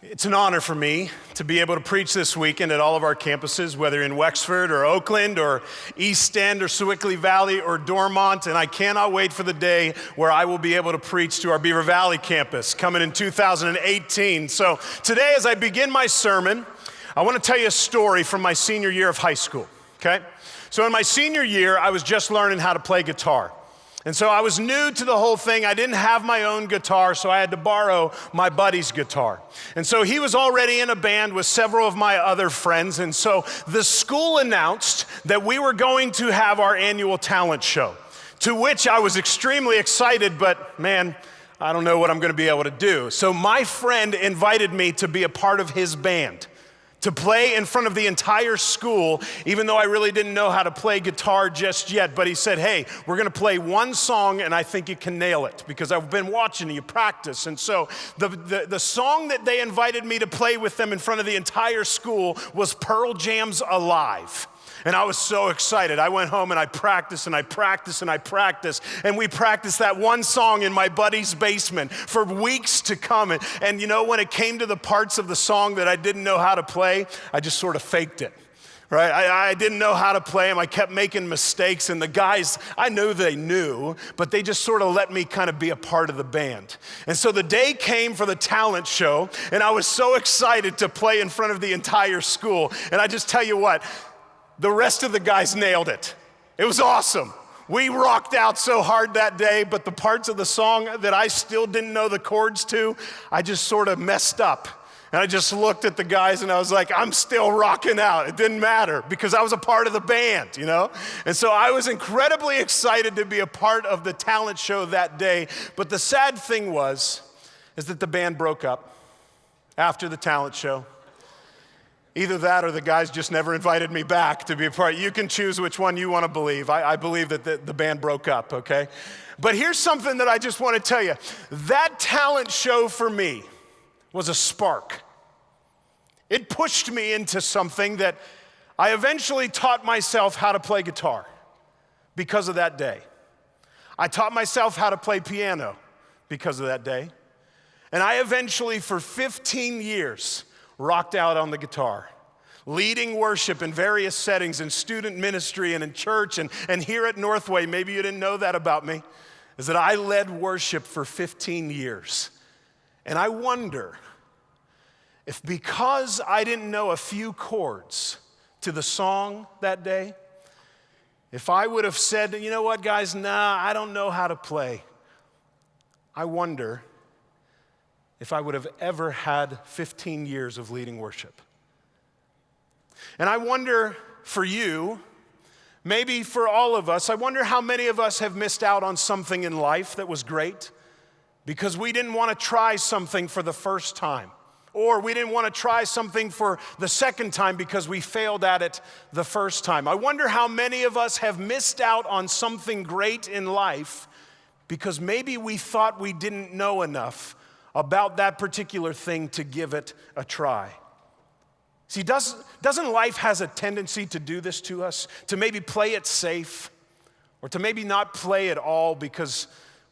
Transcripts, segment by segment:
It's an honor for me to be able to preach this weekend at all of our campuses, whether in Wexford or Oakland or East End or Sewickley Valley or Dormont, and I cannot wait for the day where I will be able to preach to our Beaver Valley campus coming in 2018. So today, as I begin my sermon, I want to tell you a story from my senior year of high school, okay? So in my senior year, I was just learning how to play guitar. And so I was new to the whole thing. I didn't have my own guitar, so I had to borrow my buddy's guitar. And so he was already in a band with several of my other friends. And so the school announced that we were going to have our annual talent show, to which I was extremely excited, but man, I don't know what I'm going to be able to do. So my friend invited me to be a part of his band, to play in front of the entire school, even though I really didn't know how to play guitar just yet. But he said, hey, we're gonna play one song and I think you can nail it because I've been watching you practice. And so the song that they invited me to play with them in front of the entire school was Pearl Jam's Alive. And I was so excited. I went home and I practiced and I practiced and I practiced. And we practiced that one song in my buddy's basement for weeks to come. And you know, when it came to the parts of the song that I didn't know how to play, I just sort of faked it. Right? I didn't know how to play them. I kept making mistakes, and the guys, I knew they knew, but they just sort of let me kind of be a part of the band. And so the day came for the talent show, and I was so excited to play in front of the entire school. And I just tell you what, the rest of the guys nailed it. It was awesome. We rocked out so hard that day, but the parts of the song that I still didn't know the chords to, I just sort of messed up. And I just looked at the guys and I was like, I'm still rocking out. It didn't matter because I was a part of the band, you know? And so I was incredibly excited to be a part of the talent show that day. But the sad thing is that the band broke up after the talent show. Either that or the guys just never invited me back to be a part. You can choose which one you want to believe. I believe that the band broke up, okay? But here's something that I just want to tell you. That talent show for me was a spark. It pushed me into something that I eventually taught myself how to play guitar because of that day. I taught myself how to play piano because of that day. And I eventually, for 15 years, rocked out on the guitar, leading worship in various settings, in student ministry and in church and here at Northway. Maybe you didn't know that about me, is that I led worship for 15 years. And I wonder if because I didn't know a few chords to the song that day, if I would have said, you know what, guys, nah, I don't know how to play, I wonder if I would have ever had 15 years of leading worship. And I wonder for you, maybe for all of us, I wonder how many of us have missed out on something in life that was great because we didn't want to try something for the first time, or we didn't want to try something for the second time because we failed at it the first time. I wonder how many of us have missed out on something great in life because maybe we thought we didn't know enough about that particular thing to give it a try. See, doesn't life has a tendency to do this to us, to maybe play it safe, or to maybe not play at all because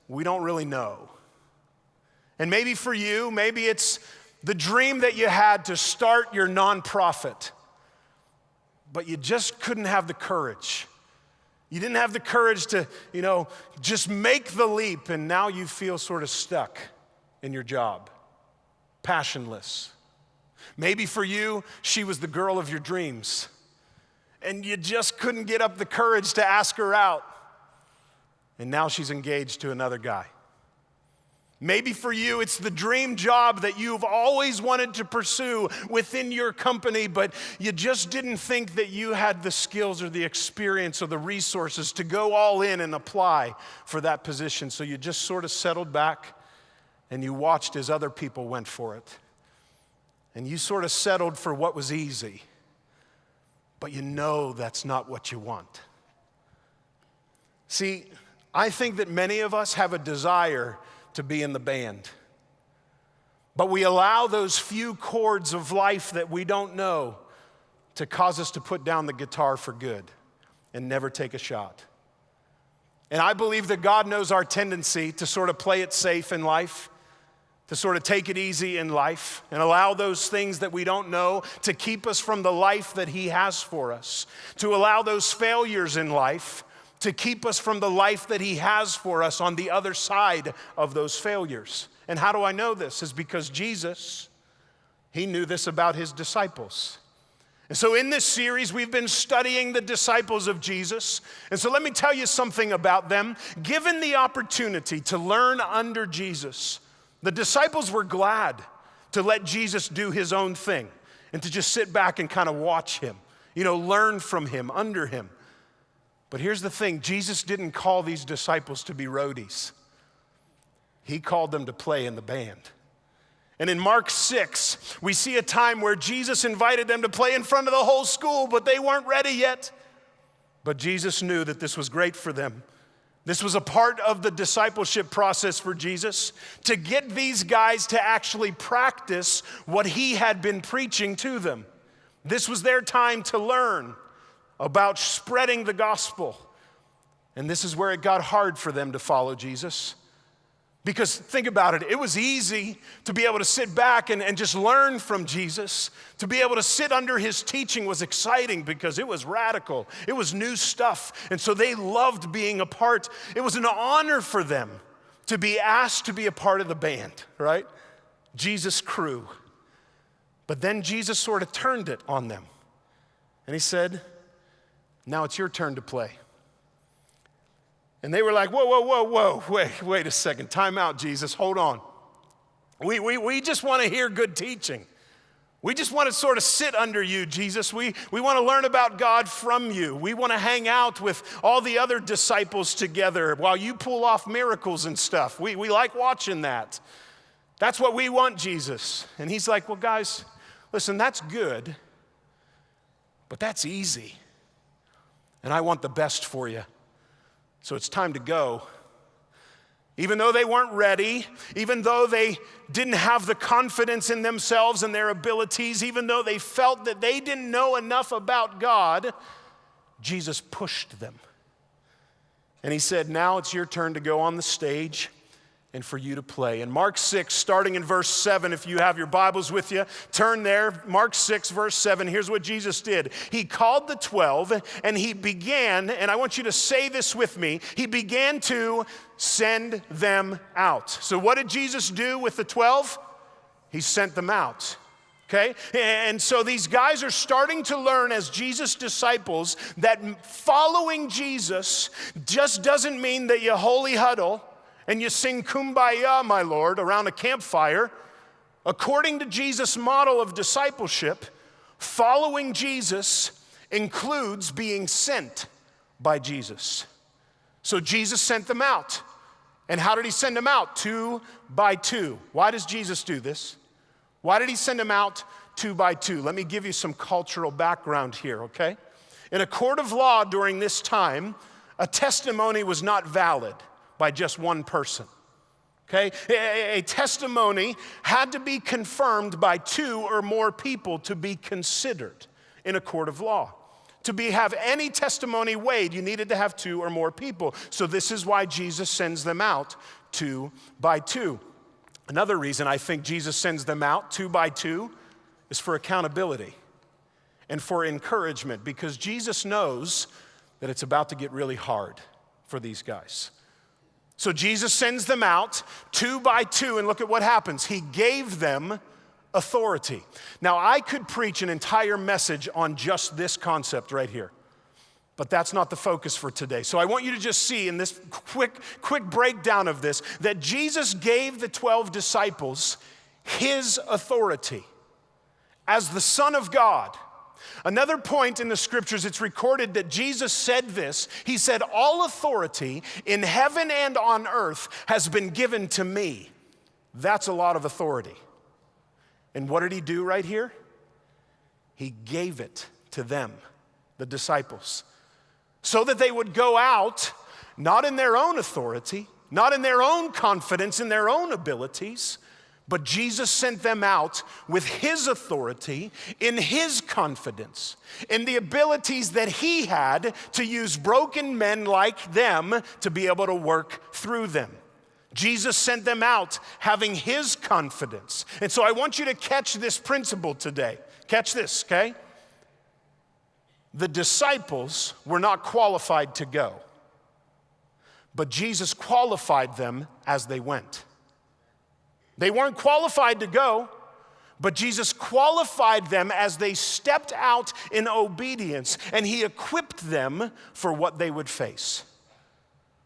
we don't really know? And maybe for you, maybe it's the dream that you had to start your nonprofit, but you just couldn't have the courage. You didn't have the courage to, just make the leap, and now you feel sort of stuck in your job, passionless. Maybe for you, she was the girl of your dreams, and you just couldn't get up the courage to ask her out, and now she's engaged to another guy. Maybe for you, it's the dream job that you've always wanted to pursue within your company, but you just didn't think that you had the skills or the experience or the resources to go all in and apply for that position, so you just sort of settled back and you watched as other people went for it. And you sort of settled for what was easy, but you know that's not what you want. See, I think that many of us have a desire to be in the band, but we allow those few chords of life that we don't know to cause us to put down the guitar for good and never take a shot. And I believe that God knows our tendency to sort of play it safe in life, to sort of take it easy in life and allow those things that we don't know to keep us from the life that he has for us, to allow those failures in life to keep us from the life that he has for us on the other side of those failures. And how do I know this? Is because Jesus, he knew this about his disciples. And so in this series, we've been studying the disciples of Jesus. And so let me tell you something about them. Given the opportunity to learn under Jesus, the disciples were glad to let Jesus do his own thing and to just sit back and kind of watch him, learn from him, under him. But here's the thing, Jesus didn't call these disciples to be roadies. He called them to play in the band. And in Mark 6, we see a time where Jesus invited them to play in front of the whole school, but they weren't ready yet. But Jesus knew that this was great for them. This was a part of the discipleship process for Jesus, to get these guys to actually practice what he had been preaching to them. This was their time to learn about spreading the gospel. And this is where it got hard for them to follow Jesus. Because think about it, it was easy to be able to sit back and just learn from Jesus. To be able to sit under his teaching was exciting because it was radical. It was new stuff. And so they loved being a part. It was an honor for them to be asked to be a part of the band, right? Jesus' crew. But then Jesus sort of turned it on them. And he said, now it's your turn to play. And they were like, whoa, wait a second. Time out, Jesus, hold on. We just want to hear good teaching. We just want to sort of sit under you, Jesus. We want to learn about God from you. We want to hang out with all the other disciples together while you pull off miracles and stuff. We like watching that. That's what we want, Jesus. And he's like, well, guys, listen, that's good, but that's easy. And I want the best for you. So it's time to go. Even though they weren't ready, even though they didn't have the confidence in themselves and their abilities, even though they felt that they didn't know enough about God, Jesus pushed them. And he said, now it's your turn to go on the stage and for you to play. In Mark 6, starting in verse 7, if you have your Bibles with you, turn there. Mark 6, verse 7, here's what Jesus did. He called the 12 and he began, and I want you to say this with me, he began to send them out. So what did Jesus do with the 12? He sent them out. Okay? And so these guys are starting to learn as Jesus' disciples that following Jesus just doesn't mean that you holy huddle and you sing Kumbaya, my Lord, around a campfire. According to Jesus' model of discipleship, following Jesus includes being sent by Jesus. So Jesus sent them out. And how did he send them out? 2 by 2. Why does Jesus do this? Why did he send them out 2 by 2? Let me give you some cultural background here, okay? In a court of law during this time, a testimony was not valid by just one person, okay? A testimony had to be confirmed by 2 or more people to be considered in a court of law. To have any testimony weighed, you needed to have 2 or more people. So this is why Jesus sends them out 2 by 2. Another reason I think Jesus sends them out 2 by 2 is for accountability and for encouragement, because Jesus knows that it's about to get really hard for these guys. So Jesus sends them out 2 by 2, and look at what happens. He gave them authority. Now, I could preach an entire message on just this concept right here, but that's not the focus for today. So I want you to just see in this quick breakdown of this that Jesus gave the 12 disciples his authority as the Son of God. Another point in the scriptures, it's recorded that Jesus said this. He said, all authority in heaven and on earth has been given to me. That's a lot of authority. And what did he do right here? He gave it to them, the disciples, so that they would go out, not in their own authority, not in their own confidence, in their own abilities, but Jesus sent them out with his authority, in his confidence, in the abilities that he had to use broken men like them to be able to work through them. Jesus sent them out having his confidence. And so I want you to catch this principle today. Catch this, okay? The disciples were not qualified to go, but Jesus qualified them as they went. They weren't qualified to go, but Jesus qualified them as they stepped out in obedience, and he equipped them for what they would face.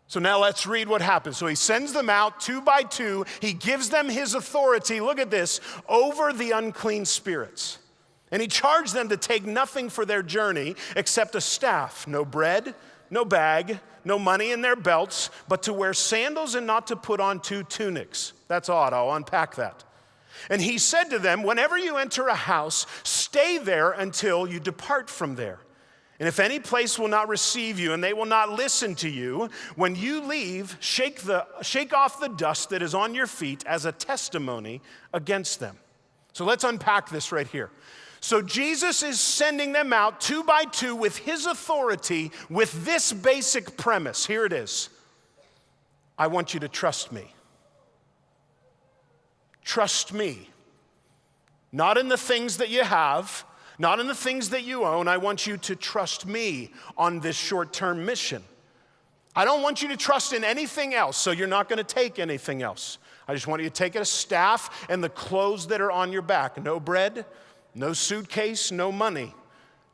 So now let's read what happens. So he sends them out 2 by 2. He gives them his authority, look at this, over the unclean spirits. And he charged them to take nothing for their journey except a staff, no bread, no bag, no money in their belts, but to wear sandals and not to put on 2 tunics. That's odd, I'll unpack that. And he said to them, whenever you enter a house, stay there until you depart from there. And if any place will not receive you and they will not listen to you, when you leave, shake off the dust that is on your feet as a testimony against them. So let's unpack this right here. So Jesus is sending them out 2 by 2 with his authority with this basic premise. Here it is. I want you to trust me. Trust me. Not in the things that you have, not in the things that you own. I want you to trust me on this short-term mission. I don't want you to trust in anything else, so you're not going to take anything else. I just want you to take a staff and the clothes that are on your back. No bread, no suitcase, no money.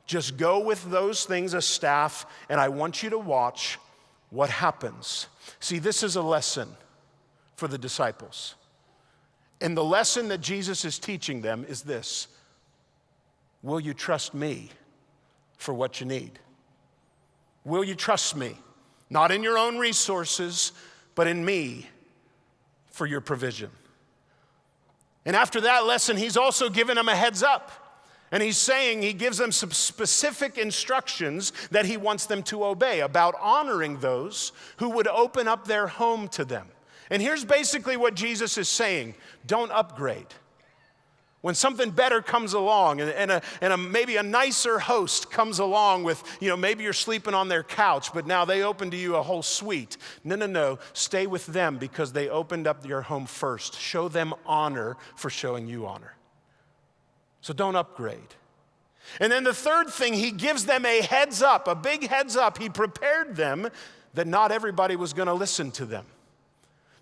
Just go with those things, a staff, and I want you to watch what happens. See, this is a lesson for the disciples. And the lesson that Jesus is teaching them is this. Will you trust me for what you need? Will you trust me? Not in your own resources, but in me for your provision. And after that lesson, he's also given them a heads up. And he's saying, he gives them some specific instructions that he wants them to obey about honoring those who would open up their home to them. And here's basically what Jesus is saying. Don't upgrade. When something better comes along and maybe a nicer host comes along with, maybe you're sleeping on their couch, but now they open to you a whole suite. No. Stay with them because they opened up your home first. Show them honor for showing you honor. So don't upgrade. And then the third thing, he gives them a heads up, a big heads up. He prepared them that not everybody was going to listen to them,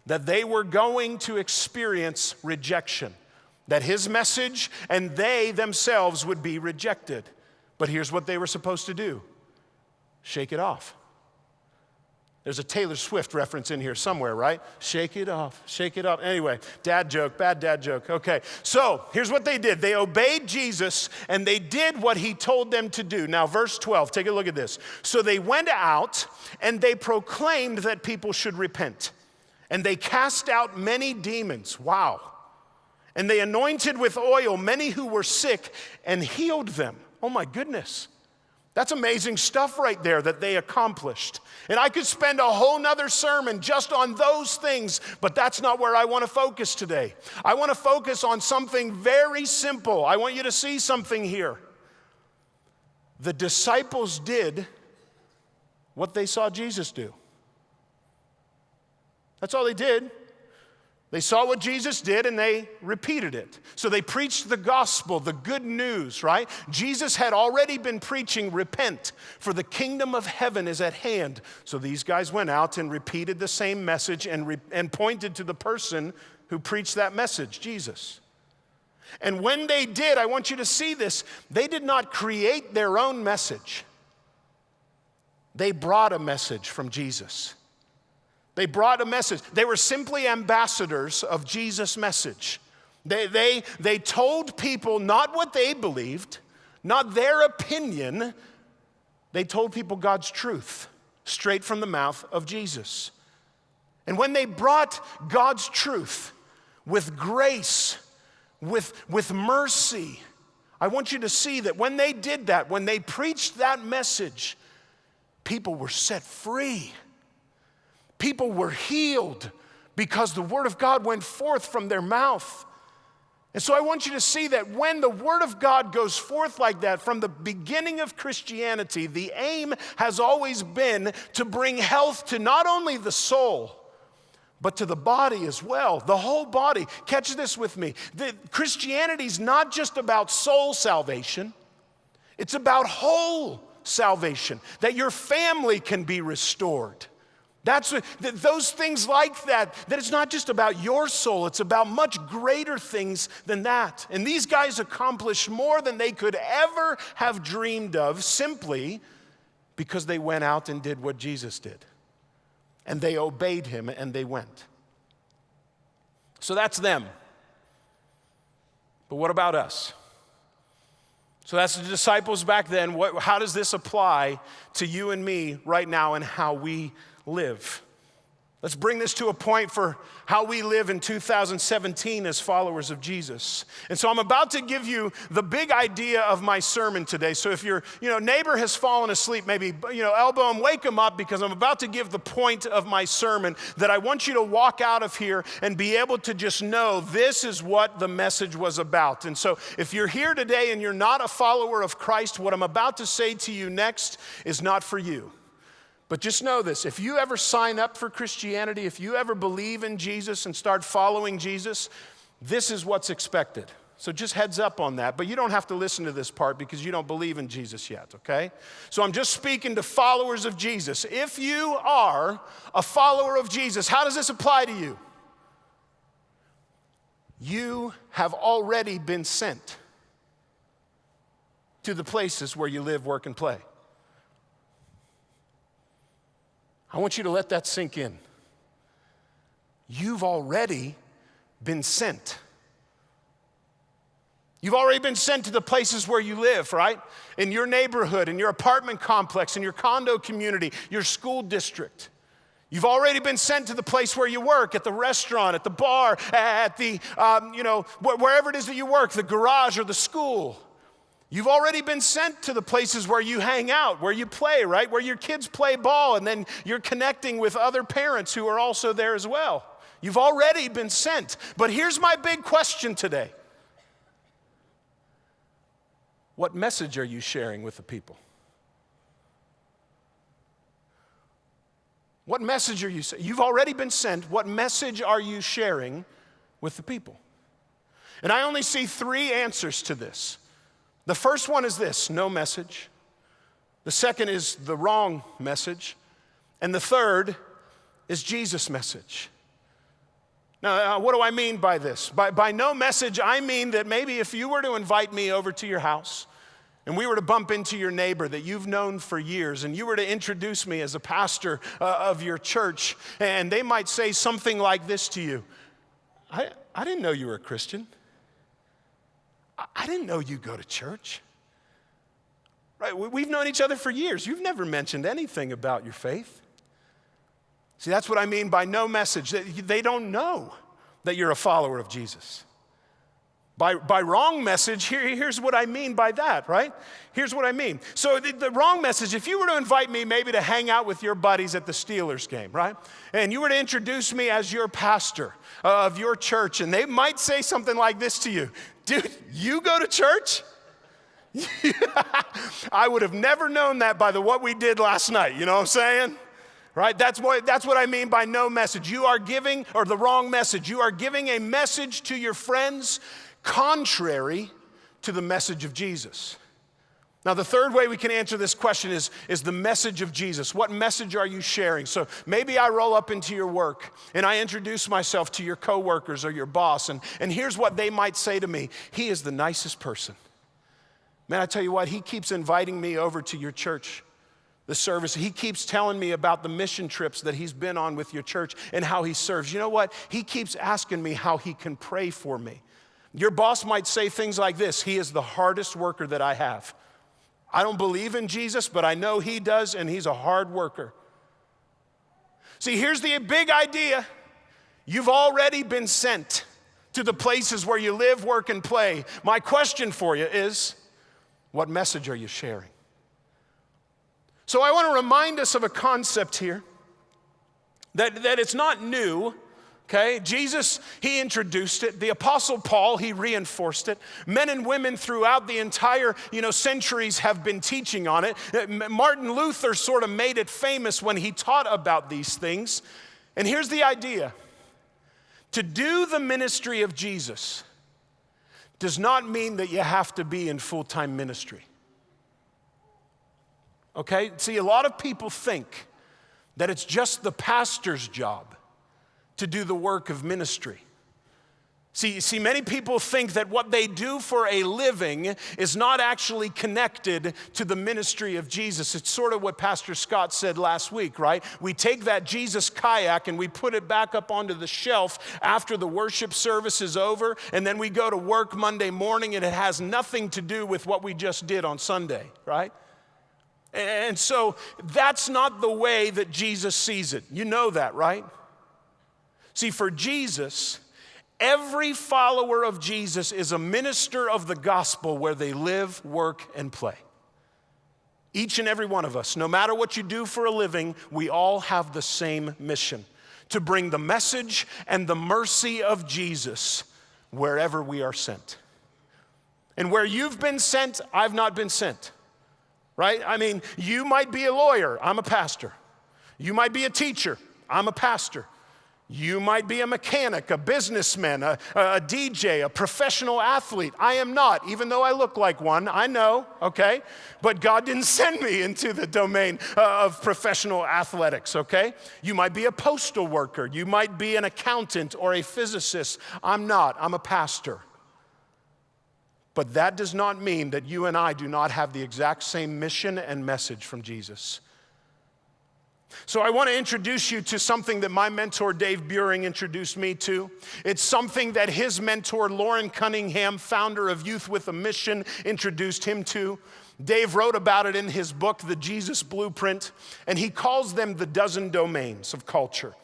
that they were going to experience rejection, that his message and they themselves would be rejected. But here's what they were supposed to do. Shake it off. There's a Taylor Swift reference in here somewhere, right? Shake it off, shake it off. Anyway, dad joke, bad dad joke. Okay, so here's what they did. They obeyed Jesus and they did what he told them to do. Now, verse 12, take a look at this. So they went out and they proclaimed that people should repent. And they cast out many demons. Wow. And they anointed with oil many who were sick and healed them. Oh my goodness. That's amazing stuff right there that they accomplished. And I could spend a whole nother sermon just on those things, but that's not where I want to focus today. I want to focus on something very simple. I want you to see something here. The disciples did what they saw Jesus do. That's all they did. They saw what Jesus did and they repeated it. So they preached the gospel, the good news, right? Jesus had already been preaching, repent, for the kingdom of heaven is at hand. So these guys went out and repeated the same message and pointed to the person who preached that message, Jesus. And when they did, I want you to see this, they did not create their own message. They brought a message from Jesus. They brought a message. They were simply ambassadors of Jesus' message. They told people not what they believed, not their opinion. They told people God's truth straight from the mouth of Jesus. And when they brought God's truth with grace, with mercy, I want you to see that when they did that, when they preached that message, people were set free. People were healed because the word of God went forth from their mouth. And so I want you to see that when the word of God goes forth like that, from the beginning of Christianity, the aim has always been to bring health to not only the soul, but to the body as well, the whole body. Catch this with me. Christianity is not just about soul salvation. It's about whole salvation, that your family can be restored. Those things like that it's not just about your soul, it's about much greater things than that. And these guys accomplished more than they could ever have dreamed of simply because they went out and did what Jesus did. And they obeyed him and they went. So that's them. But what about us? So that's the disciples back then. How does this apply to you and me right now and how we live? Let's bring this to a point for how we live in 2017 as followers of Jesus. And so I'm about to give you the big idea of my sermon today. So if your neighbor has fallen asleep, maybe elbow him, wake him up, because I'm about to give the point of my sermon that I want you to walk out of here and be able to just know this is what the message was about. And so if you're here today and you're not a follower of Christ, what I'm about to say to you next is not for you. But just know this, if you ever sign up for Christianity, if you ever believe in Jesus and start following Jesus, this is what's expected. So just heads up on that, but you don't have to listen to this part because you don't believe in Jesus yet, okay? So I'm just speaking to followers of Jesus. If you are a follower of Jesus, how does this apply to you? You have already been sent to the places where you live, work, and play. I want you to let that sink in. You've already been sent. You've already been sent to the places where you live, right? In your neighborhood, in your apartment complex, in your condo community, your school district. You've already been sent to the place where you work, at the restaurant, at the bar, at the, wherever it is that you work, the garage or the school. You've already been sent to the places where you hang out, where you play, right? Where your kids play ball, and then you're connecting with other parents who are also there as well. You've already been sent. But here's my big question today. What message are you sharing with the people? What message are you saying? You've already been sent. What message are you sharing with the people? And I only see three answers to this. The first one is this: no message. The second is the wrong message. And the third is Jesus' message. Now, what do I mean by this? By no message, I mean that maybe if you were to invite me over to your house and we were to bump into your neighbor that you've known for years and you were to introduce me as a pastor of your church, and they might say something like this to you: I didn't know you were a Christian. I didn't know you go to church. Right? We've known each other for years. You've never mentioned anything about your faith. See, that's what I mean by no message. They don't know that you're a follower of Jesus. By wrong message, here's what I mean by that, right? Here's what I mean. So the wrong message, if you were to invite me maybe to hang out with your buddies at the Steelers game, right? And you were to introduce me as your pastor of your church, and they might say something like this to you: dude, you go to church? I would have never known that by what we did last night, you know what I'm saying? Right? That's what I mean by no message. You are giving, or the wrong message, you are giving a message to your friends contrary to the message of Jesus. Now, the third way we can answer this question is the message of Jesus. What message are you sharing? So maybe I roll up into your work and I introduce myself to your coworkers or your boss, and here's what they might say to me: he is the nicest person. Man, I tell you what, he keeps inviting me over to your church, the service. He keeps telling me about the mission trips that he's been on with your church and how he serves. You know what? He keeps asking me how he can pray for me. Your boss might say things like this: he is the hardest worker that I have. I don't believe in Jesus, but I know he does, and he's a hard worker. See, here's the big idea. You've already been sent to the places where you live, work, and play. My question for you is, what message are you sharing? So I want to remind us of a concept here that it's not new. Okay, Jesus, he introduced it. The Apostle Paul, he reinforced it. Men and women throughout the entire, centuries have been teaching on it. Martin Luther sort of made it famous when he taught about these things. And here's the idea. To do the ministry of Jesus does not mean that you have to be in full-time ministry. Okay? See, a lot of people think that it's just the pastor's job to do the work of ministry. See, many people think that what they do for a living is not actually connected to the ministry of Jesus. It's sort of what Pastor Scott said last week, right? We take that Jesus kayak and we put it back up onto the shelf after the worship service is over, and then we go to work Monday morning and it has nothing to do with what we just did on Sunday, right? And so that's not the way that Jesus sees it. You know that, right? See, for Jesus, every follower of Jesus is a minister of the gospel where they live, work, and play. Each and every one of us, no matter what you do for a living, we all have the same mission: to bring the message and the mercy of Jesus wherever we are sent. And where you've been sent, I've not been sent, right? I mean, you might be a lawyer, I'm a pastor. You might be a teacher, I'm a pastor. You might be a mechanic, a businessman, a DJ, a professional athlete. I am not, even though I look like one, I know, okay? But God didn't send me into the domain of professional athletics, okay? You might be a postal worker. You might be an accountant or a physicist. I'm not, I'm a pastor. But that does not mean that you and I do not have the exact same mission and message from Jesus. So I want to introduce you to something that my mentor Dave Buehring introduced me to. It's something that his mentor Lauren Cunningham, founder of Youth with a Mission, introduced him to. Dave wrote about it in his book, The Jesus Blueprint, and he calls them the dozen domains of culture.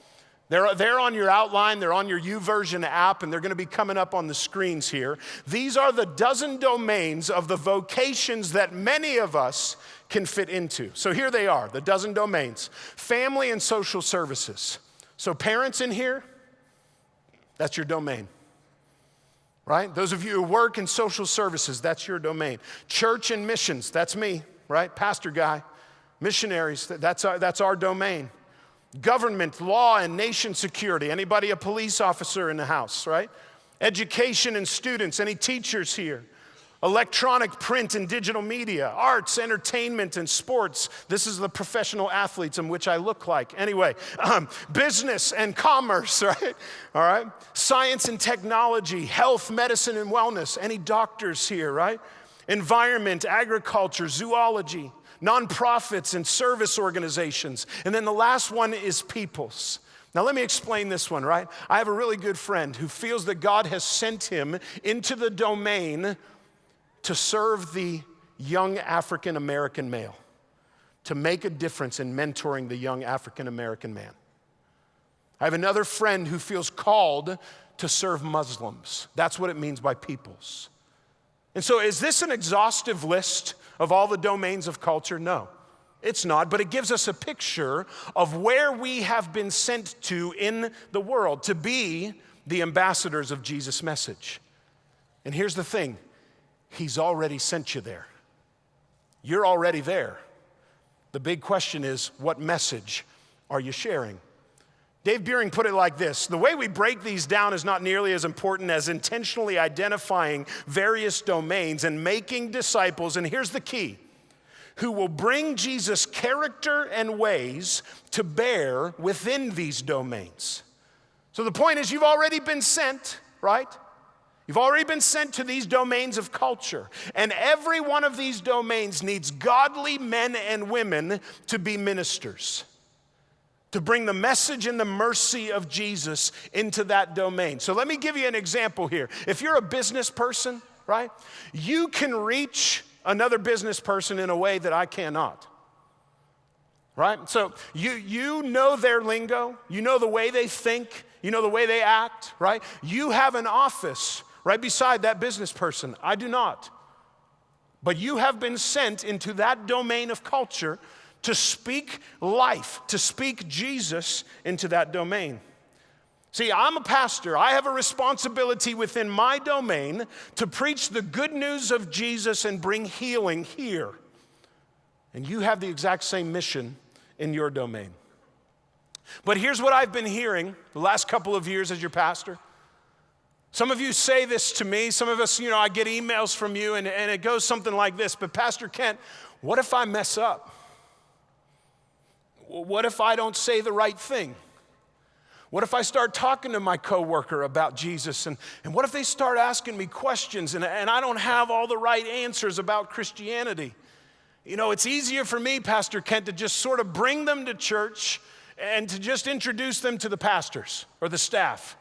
They're on your outline, they're on your YouVersion app, and they're going to be coming up on the screens here. These are the dozen domains of the vocations that many of us can fit into. So here they are, the dozen domains. Family and social services. So parents in here, that's your domain, right? Those of you who work in social services, that's your domain. Church and missions, that's me, right? Pastor guy. Missionaries, that's our domain. Government, law, and nation security. Anybody a police officer in the house, right? Education and students, any teachers here? Electronic, print, and digital media. Arts, entertainment, and sports. This is the professional athletes in which I look like. Anyway, business and commerce, right? All right. Science and technology, health, medicine, and wellness. Any doctors here, right? Environment, agriculture, zoology. Nonprofits and service organizations. And then the last one is peoples. Now let me explain this one, right? I have a really good friend who feels that God has sent him into the domain to serve the young African American male, to make a difference in mentoring the young African American man. I have another friend who feels called to serve Muslims. That's what it means by peoples. And so is this an exhaustive list of all the domains of culture? No, it's not, but it gives us a picture of where we have been sent to in the world to be the ambassadors of Jesus' message. And here's the thing, he's already sent you there. You're already there. The big question is, what message are you sharing? Dave Buehring put it like this: the way we break these down is not nearly as important as intentionally identifying various domains and making disciples, and here's the key, who will bring Jesus' character and ways to bear within these domains. So the point is, you've already been sent, right? You've already been sent to these domains of culture, and every one of these domains needs godly men and women to be ministers, to bring the message and the mercy of Jesus into that domain. So let me give you an example here. If you're a business person, right, you can reach another business person in a way that I cannot, right? So you know their lingo, you know the way they think, you know the way they act, right? You have an office right beside that business person. I do not. But you have been sent into that domain of culture to speak life, to speak Jesus into that domain. See, I'm a pastor. I have a responsibility within my domain to preach the good news of Jesus and bring healing here. And you have the exact same mission in your domain. But here's what I've been hearing the last couple of years as your pastor. Some of you say this to me. Some of us, I get emails from you, and it goes something like this. But Pastor Kent, what if I mess up? What if I don't say the right thing? What if I start talking to my coworker about Jesus? And what if they start asking me questions and I don't have all the right answers about Christianity? It's easier for me, Pastor Kent, to just sort of bring them to church and to just introduce them to the pastors or the staff.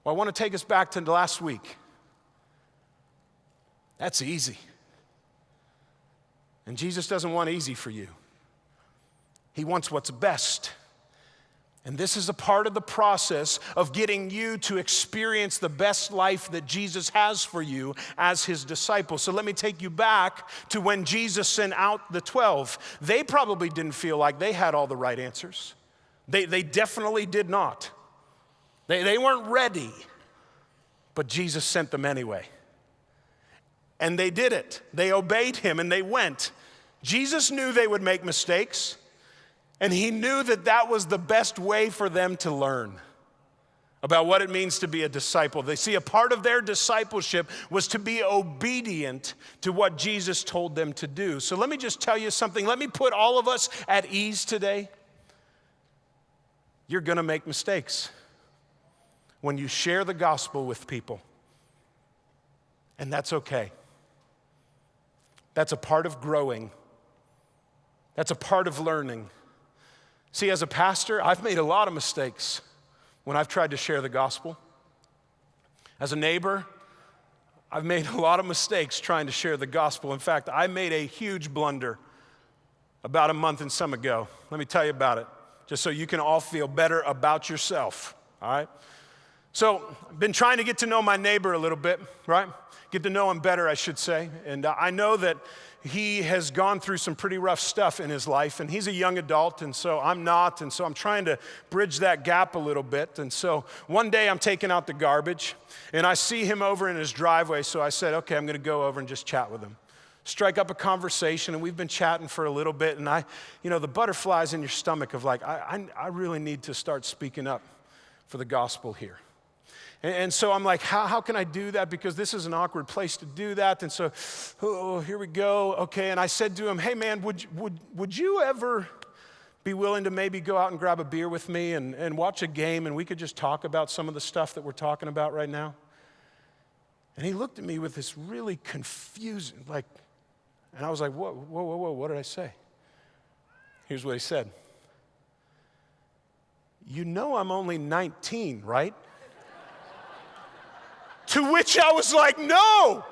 Well, I want to take us back to last week. That's easy. And Jesus doesn't want easy for you. He wants what's best. And this is a part of the process of getting you to experience the best life that Jesus has for you as his disciple. So let me take you back to when Jesus sent out the 12. They probably didn't feel like they had all the right answers. They definitely did not. They weren't ready. But Jesus sent them anyway. And they did it. They obeyed him and they went. Jesus knew they would make mistakes. And he knew that that was the best way for them to learn about what it means to be a disciple. They see a part of their discipleship was to be obedient to what Jesus told them to do. So let me just tell you something. Let me put all of us at ease today. You're going to make mistakes when you share the gospel with people. And that's okay. That's a part of growing. That's a part of learning. See, as a pastor, I've made a lot of mistakes when I've tried to share the gospel. As a neighbor, I've made a lot of mistakes trying to share the gospel. In fact, I made a huge blunder about a month and some ago. Let me tell you about it, just so you can all feel better about yourself, all right? So I've been trying to get to know my neighbor a little bit, right? Get to know him better, I should say. And I know that he has gone through some pretty rough stuff in his life, and he's a young adult, and so I'm not, and so I'm trying to bridge that gap a little bit. And so one day I'm taking out the garbage, and I see him over in his driveway, so I said, okay, I'm gonna go over and just chat with him. Strike up a conversation, and we've been chatting for a little bit, and the butterflies in your stomach of like, I really need to start speaking up for the gospel here. And so I'm like, how can I do that? Because this is an awkward place to do that. And so, here we go. Okay, and I said to him, hey man, would you ever be willing to maybe go out and grab a beer with me and watch a game and we could just talk about some of the stuff that we're talking about right now? And he looked at me with this really confusing, and I was like, whoa, what did I say? Here's what he said. You know I'm only 19, right? To which I was like, no,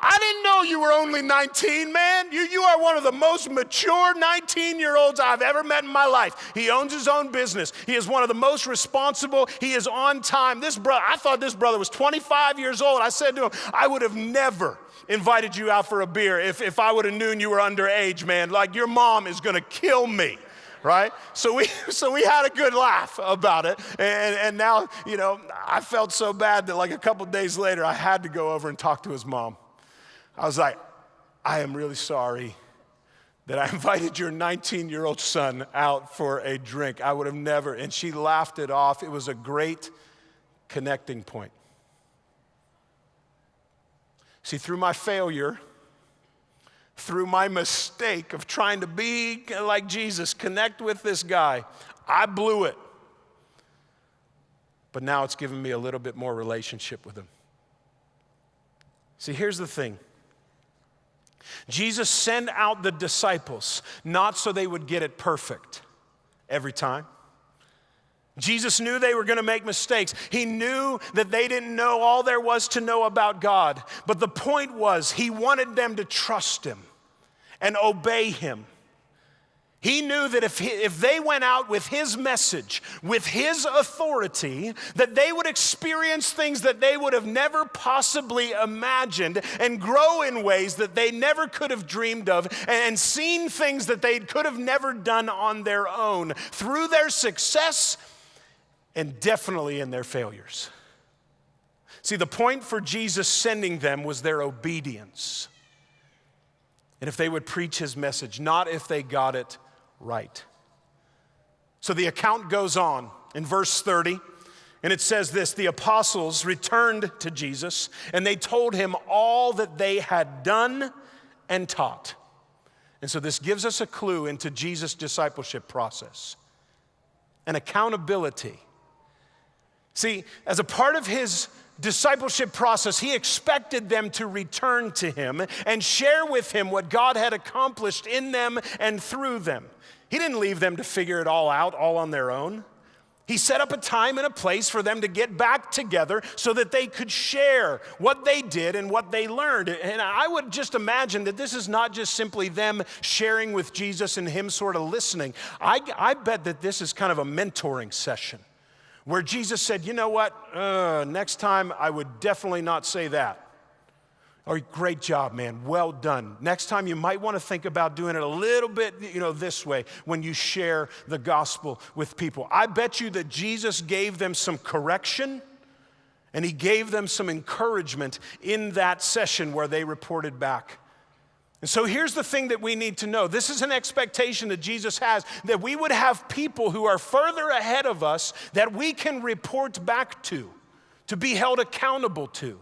I didn't know you were only 19, man. You are one of the most mature 19-year-olds I've ever met in my life. He owns his own business. He is one of the most responsible. He is on time. I thought this brother was 25 years old. I said to him, I would have never invited you out for a beer if I would have known you were underage, man. Like, your mom is going to kill me. Right? So we had a good laugh about it. And now, I felt so bad that like a couple days later, I had to go over and talk to his mom. I was like, I am really sorry that I invited your 19-year-old son out for a drink. I would have never. And she laughed it off. It was a great connecting point. See, through my failure, through my mistake of trying to be like Jesus, connect with this guy, I blew it. But now it's given me a little bit more relationship with him. See, here's the thing. Jesus sent out the disciples not so they would get it perfect every time. Jesus knew they were going to make mistakes. He knew that they didn't know all there was to know about God. But the point was, he wanted them to trust him and obey him. He knew that if they went out with his message, with his authority, that they would experience things that they would have never possibly imagined and grow in ways that they never could have dreamed of and seen things that they could have never done on their own through their success and definitely in their failures. See, the point for Jesus sending them was their obedience. And if they would preach his message, not if they got it right. So the account goes on in verse 30, and it says this: the apostles returned to Jesus, and they told him all that they had done and taught. And so this gives us a clue into Jesus' discipleship process, an accountability. See, as a part of his discipleship process, he expected them to return to him and share with him what God had accomplished in them and through them. He didn't leave them to figure it all out all on their own. He set up a time and a place for them to get back together so that they could share what they did and what they learned. And I would just imagine that this is not just simply them sharing with Jesus and him sort of listening. I bet that this is kind of a mentoring session where Jesus said, you know what, next time I would definitely not say that. Or, great job, man, well done. Next time you might want to think about doing it a little bit, this way when you share the gospel with people. I bet you that Jesus gave them some correction and he gave them some encouragement in that session where they reported back. And so here's the thing that we need to know. This is an expectation that Jesus has, that we would have people who are further ahead of us that we can report back to be held accountable to,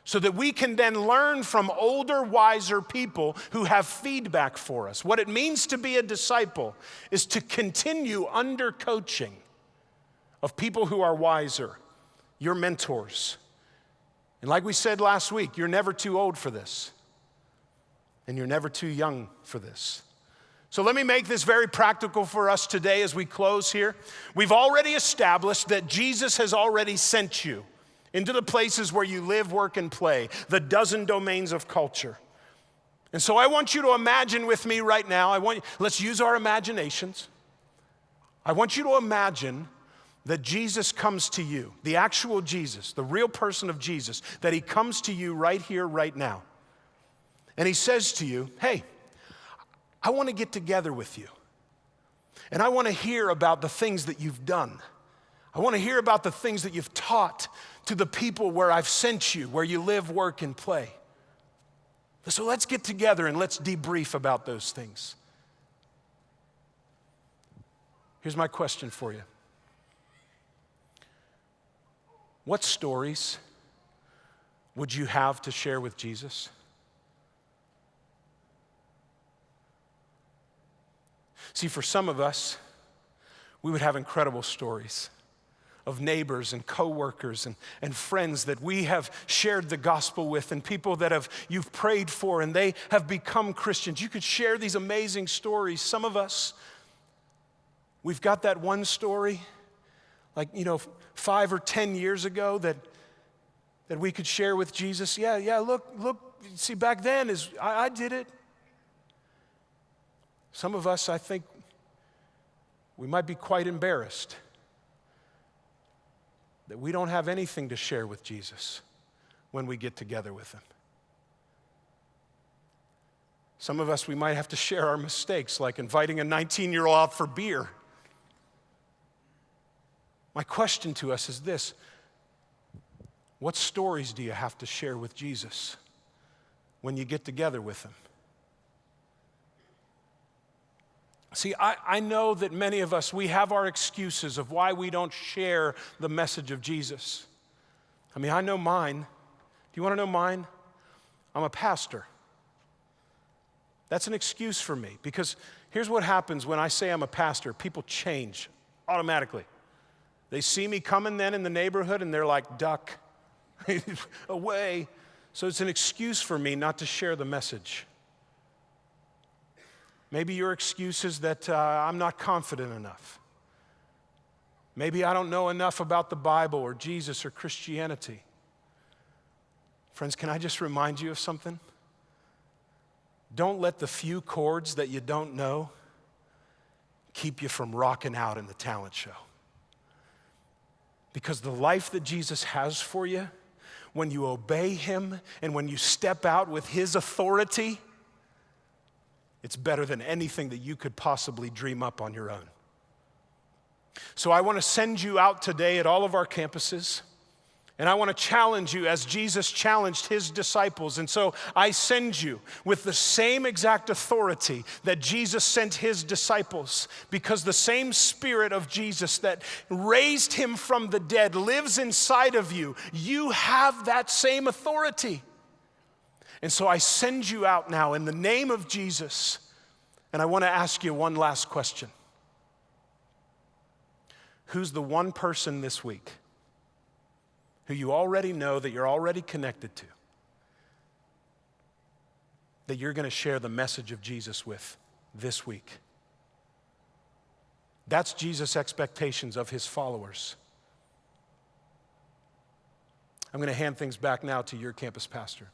so that we can then learn from older, wiser people who have feedback for us. What it means to be a disciple is to continue under coaching of people who are wiser, your mentors. And like we said last week, you're never too old for this. And you're never too young for this. So let me make this very practical for us today as we close here. We've already established that Jesus has already sent you into the places where you live, work, and play, the dozen domains of culture. And so I want you to imagine with me right now, let's use our imaginations. I want you to imagine that Jesus comes to you, the actual Jesus, the real person of Jesus, that he comes to you right here, right now. And he says to you, hey, I want to get together with you. And I want to hear about the things that you've done. I want to hear about the things that you've taught to the people where I've sent you, where you live, work, and play. So let's get together and let's debrief about those things. Here's my question for you. What stories would you have to share with Jesus? See, for some of us, we would have incredible stories of neighbors and coworkers and friends that we have shared the gospel with, and people that you've prayed for and they have become Christians. You could share these amazing stories. Some of us, we've got that one story, 5 or 10 years ago that we could share with Jesus. Yeah, look, see, back then I did it. Some of us, I think, we might be quite embarrassed that we don't have anything to share with Jesus when we get together with him. Some of us, we might have to share our mistakes, like inviting a 19-year-old out for beer. My question to us is this: what stories do you have to share with Jesus when you get together with him? See, I know that many of us, we have our excuses of why we don't share the message of Jesus. I know mine. Do you want to know mine? I'm a pastor. That's an excuse for me, because here's what happens when I say I'm a pastor. People change automatically. They see me coming then in the neighborhood and they're like, duck, away. So it's an excuse for me not to share the message. Maybe your excuse is that I'm not confident enough. Maybe I don't know enough about the Bible or Jesus or Christianity. Friends, can I just remind you of something? Don't let the few chords that you don't know keep you from rocking out in the talent show. Because the life that Jesus has for you, when you obey him and when you step out with his authority, it's better than anything that you could possibly dream up on your own. So I want to send you out today at all of our campuses And I want to challenge you as Jesus challenged his disciples. And so I send you with the same exact authority that Jesus sent his disciples, because the same Spirit of Jesus that raised him from the dead lives inside of you. You have that same authority. And so I send you out now in the name of Jesus. And I want to ask you one last question. Who's the one person this week who you already know, that you're already connected to, that you're going to share the message of Jesus with this week? That's Jesus' expectations of his followers. I'm going to hand things back now to your campus pastor.